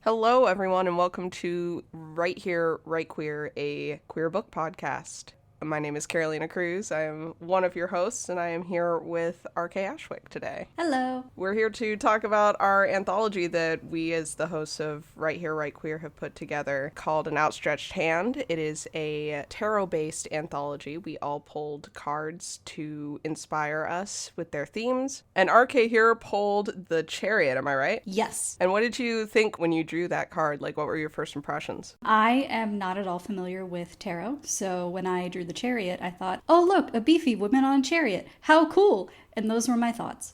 Hello, everyone, and welcome to Right Here, Right Queer, a queer book podcast. My name is Carolina Cruz. I am one of your hosts, and I am here with R.K. Ashwick today. Hello. We're here to talk about our anthology that we, as the hosts of Right Here, Right Queer, have put together called An Outstretched Hand. It is a tarot-based anthology. We all pulled cards to inspire us with their themes. And R.K. here pulled the Chariot, am I right? Yes. And what did you think when you drew that card? Like, what were your first impressions? I am not at all familiar with tarot, so when I drew the Chariot, I thought, oh look, a beefy woman on a chariot. How cool! And those were my thoughts.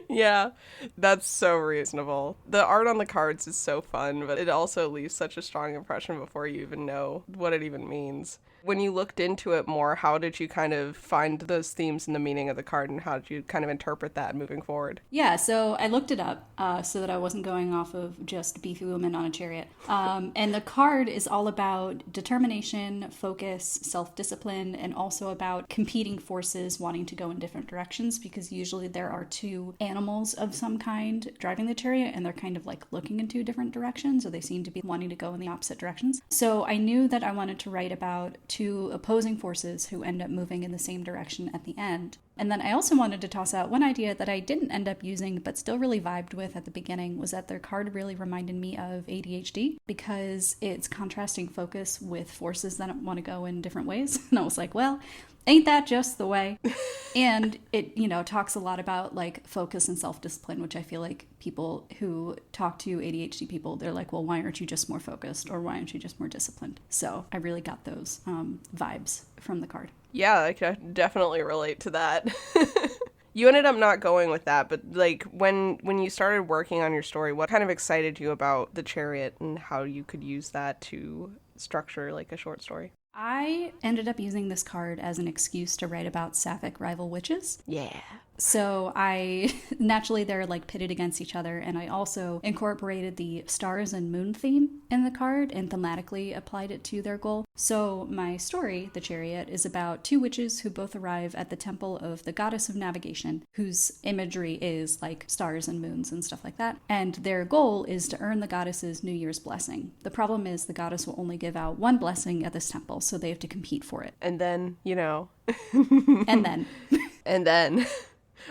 Yeah, that's so reasonable. The art on the cards is so fun, but it also leaves such a strong impression before you even know what it even means. When you looked into it more, how did you kind of find those themes and the meaning of the card, and how did you kind of interpret that moving forward? Yeah, so I looked it up so that I wasn't going off of just beefy woman on a chariot. And the card is all about determination, focus, self-discipline, and also about competing forces wanting to go in different directions, because usually there are two animals of some kind driving the chariot, and they're kind of like looking in two different directions, or they seem to be wanting to go in the opposite directions. So I knew that I wanted to write about two opposing forces who end up moving in the same direction at the end. And then I also wanted to toss out one idea that I didn't end up using but still really vibed with at the beginning, was that their card really reminded me of ADHD, because it's contrasting focus with forces that want to go in different ways. And I was like, well, ain't that just the way? And it, talks a lot about like focus and self-discipline, which I feel like people who talk to ADHD people, they're like, well, why aren't you just more focused, or why aren't you just more disciplined? So I really got those vibes from the card. Yeah, I can definitely relate to that. You ended up not going with that, but like when you started working on your story, what kind of excited you about the Chariot and how you could use that to structure like a short story? I ended up using this card as an excuse to write about sapphic rival witches. Yeah. So naturally they're like pitted against each other, and I also incorporated the stars and moon theme in the card and thematically applied it to their goal. So my story, The Chariot, is about two witches who both arrive at the temple of the goddess of navigation, whose imagery is like stars and moons and stuff like that. And their goal is to earn the goddess's New Year's blessing. The problem is the goddess will only give out one blessing at this temple, so they have to compete for it. And then, And then. And then.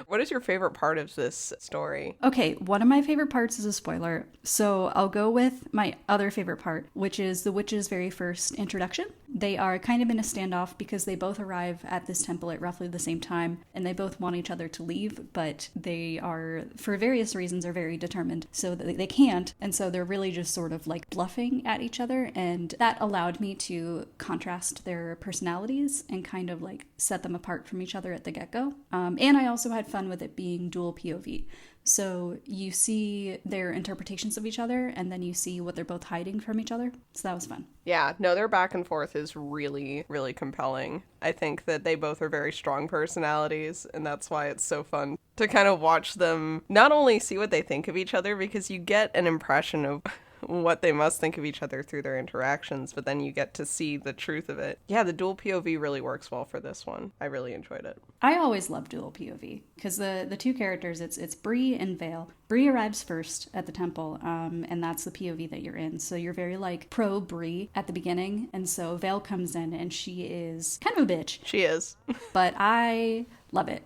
What is your favorite part of this story? Okay, one of my favorite parts is a spoiler, so I'll go with my other favorite part, which is the witch's very first introduction. They are kind of in a standoff because they both arrive at this temple at roughly the same time, and they both want each other to leave, but they are, for various reasons, are very determined, so that they can't, and so they're really just sort of like bluffing at each other, and that allowed me to contrast their personalities and kind of like set them apart from each other at the get-go. And I also had fun with it being dual POV. So you see their interpretations of each other, and then you see what they're both hiding from each other. So that was fun. Yeah, no, their back and forth is really, really compelling. I think that they both are very strong personalities, and that's why it's so fun to kind of watch them not only see what they think of each other, because you get an impression of what they must think of each other through their interactions, but then you get to see the truth of it. Yeah, the dual POV really works well for this one. I really enjoyed it. I always love dual POV because the two characters, it's Bree and Vale. Bree arrives first at the temple, and that's the POV that you're in. So you're very like pro Bree at the beginning, and so Vale comes in and she is kind of a bitch. She is. But I love it.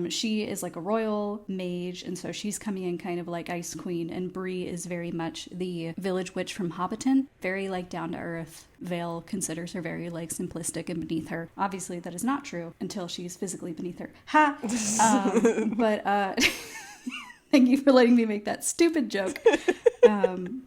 She is like a royal mage, and so she's coming in kind of like Ice Queen, and Bree is very much the village witch from Hobbiton, very like down to earth. Vale considers her very like simplistic and beneath her. Obviously that is not true until she's physically beneath her. Ha! But thank you for letting me make that stupid joke.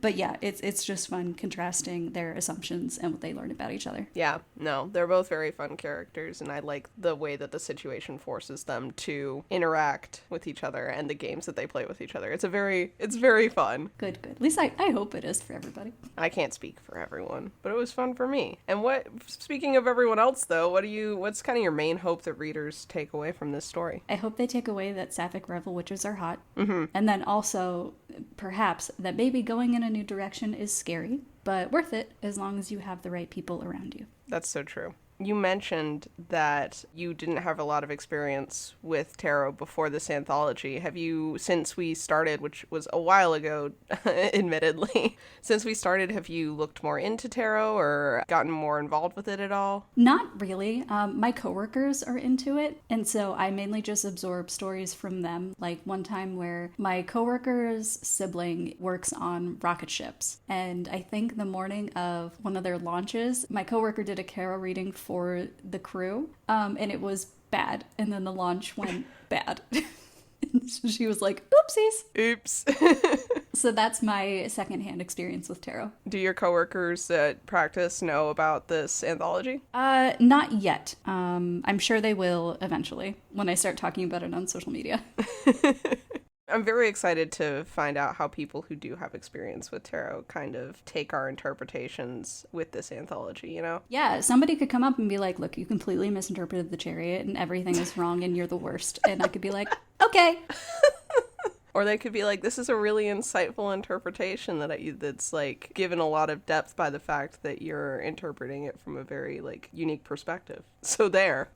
But yeah, it's just fun contrasting their assumptions and what they learn about each other. Yeah, no, they're both very fun characters, and I like the way that the situation forces them to interact with each other and the games that they play with each other. It's very fun. Good. At least I hope it is for everybody. I can't speak for everyone, but it was fun for me. And speaking of everyone else though, what's kind of your main hope that readers take away from this story? I hope they take away that sapphic rival witches are hot. Mm-hmm. And then also, perhaps, that maybe going in a new direction is scary, but worth it as long as you have the right people around you. That's so true. You mentioned that you didn't have a lot of experience with tarot before this anthology. Have you, since we started, which was a while ago, admittedly, since we started, have you looked more into tarot or gotten more involved with it at all? Not really. My coworkers are into it, and so I mainly just absorb stories from them. Like one time where my coworker's sibling works on rocket ships, and I think the morning of one of their launches, my coworker did a tarot reading for the crew, and it was bad, and then the launch went bad. So she was like, oopsies. Oops. So that's my secondhand experience with tarot. Do your coworkers at practice know about this anthology? Not yet. I'm sure they will eventually when I start talking about it on social media. I'm very excited to find out how people who do have experience with tarot kind of take our interpretations with this anthology, you know? Yeah, somebody could come up and be like, look, you completely misinterpreted the Chariot and everything is wrong and you're the worst. And I could be like, okay. Or they could be like, this is a really insightful interpretation that's like given a lot of depth by the fact that you're interpreting it from a very like unique perspective. So there.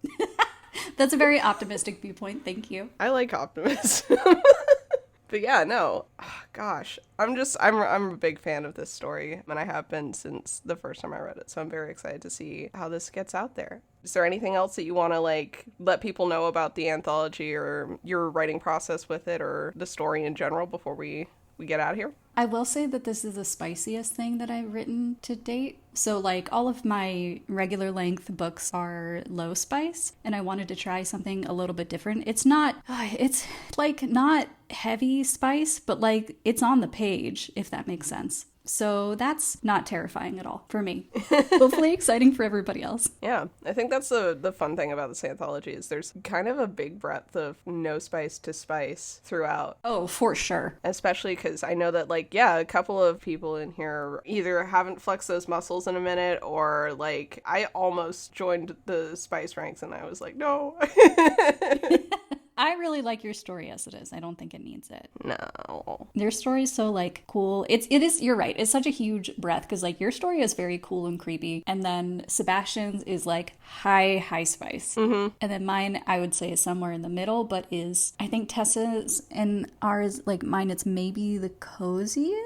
That's a very optimistic viewpoint. Thank you. I like optimism. But yeah, no, gosh, I'm a big fan of this story, and I have been since the first time I read it, so I'm very excited to see how this gets out there. Is there anything else that you want to, like, let people know about the anthology or your writing process with it or the story in general before we get out of here? I will say that this is the spiciest thing that I've written to date. So, like, all of my regular length books are low spice, and I wanted to try something a little bit different. It's not heavy spice, but, like, it's on the page, if that makes sense. So that's not terrifying at all for me. Hopefully exciting for everybody else. Yeah, I think that's the fun thing about this anthology is there's kind of a big breadth of no spice to spice throughout. Oh, for sure. Especially because I know that, like, yeah, a couple of people in here either haven't flexed those muscles in a minute or, like, I almost joined the spice ranks and I was like, no. I really like your story as it is. I don't think it needs it. No. Your story is so, like, cool. It is, you're right. It's such a huge breadth because, like, your story is very cool and creepy. And then Sebastian's is, like, high spice. Mm-hmm. And then mine, I would say, is somewhere in the middle, but is, I think Tessa's and ours, like, mine, it's maybe the coziest.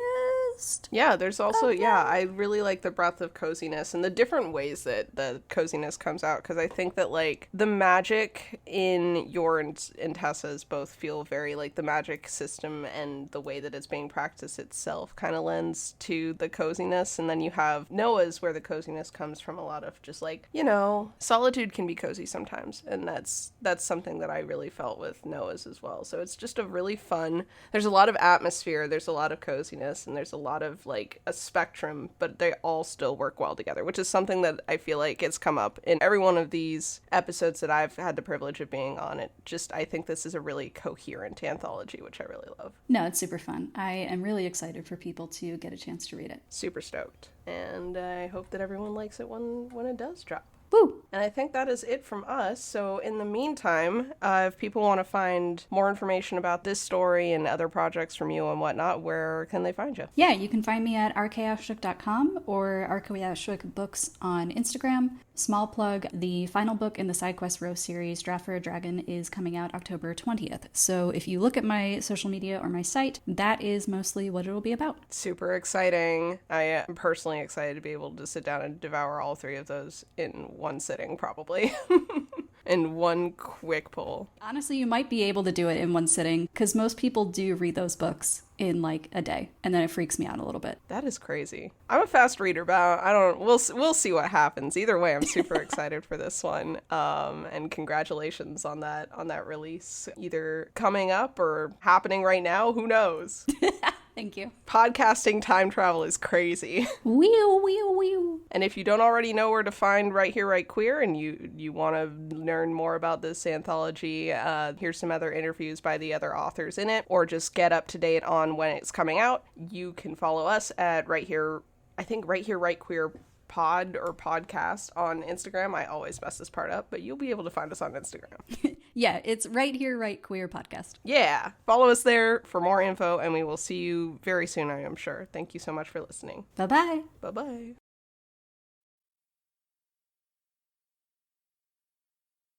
Yeah, there's also, yeah, I really like the breadth of coziness and the different ways that the coziness comes out because I think that, like, the magic in your and Tessa's both feel very like the magic system and the way that it's being practiced itself kind of lends to the coziness. And then you have Noah's where the coziness comes from a lot of just like, you know, solitude can be cozy sometimes. And that's something that I really felt with Noah's as well. So it's just a really fun, there's a lot of atmosphere, there's a lot of coziness, and there's a lot of like a spectrum, but they all still work well together, which is something that I feel like it's come up in every one of these episodes that I've had the privilege of being on. I think this is a really coherent anthology, which I really love. No, it's super fun. I am really excited for people to get a chance to read it. Super stoked. And I hope that everyone likes it when it does drop. Woo! And I think that is it from us. So in the meantime, if people want to find more information about this story and other projects from you and whatnot, where can they find you? Yeah, you can find me at rkashwick.com or rkashwick books on Instagram. Small plug, the final book in the Side Quest Rose series, Draft for a Dragon, is coming out October 20th. So if you look at my social media or my site, that is mostly what it'll be about. Super exciting. I am personally excited to be able to sit down and devour all three of those in one sitting, probably. In one quick pull. Honestly, you might be able to do it in one sitting, because most people do read those books in like a day, and then it freaks me out a little bit. That is crazy. I'm a fast reader, but we'll see what happens. Either way, I'm super excited for this one. And congratulations on that release, either coming up or happening right now. Who knows? Thank you. Podcasting time travel is crazy. Wee. And if you don't already know where to find Right Here, Right Queer, and you want to learn more about this anthology, here's some other interviews by the other authors in it, or just get up to date on when it's coming out, you can follow us at Right Here, Right Queer pod or podcast on Instagram. I always mess this part up, but you'll be able to find us on Instagram. Yeah, it's Right Here, Right Queer podcast. Yeah, follow us there for more info, and we will see you very soon, I am sure. Thank you so much for listening. Bye-bye. Bye-bye.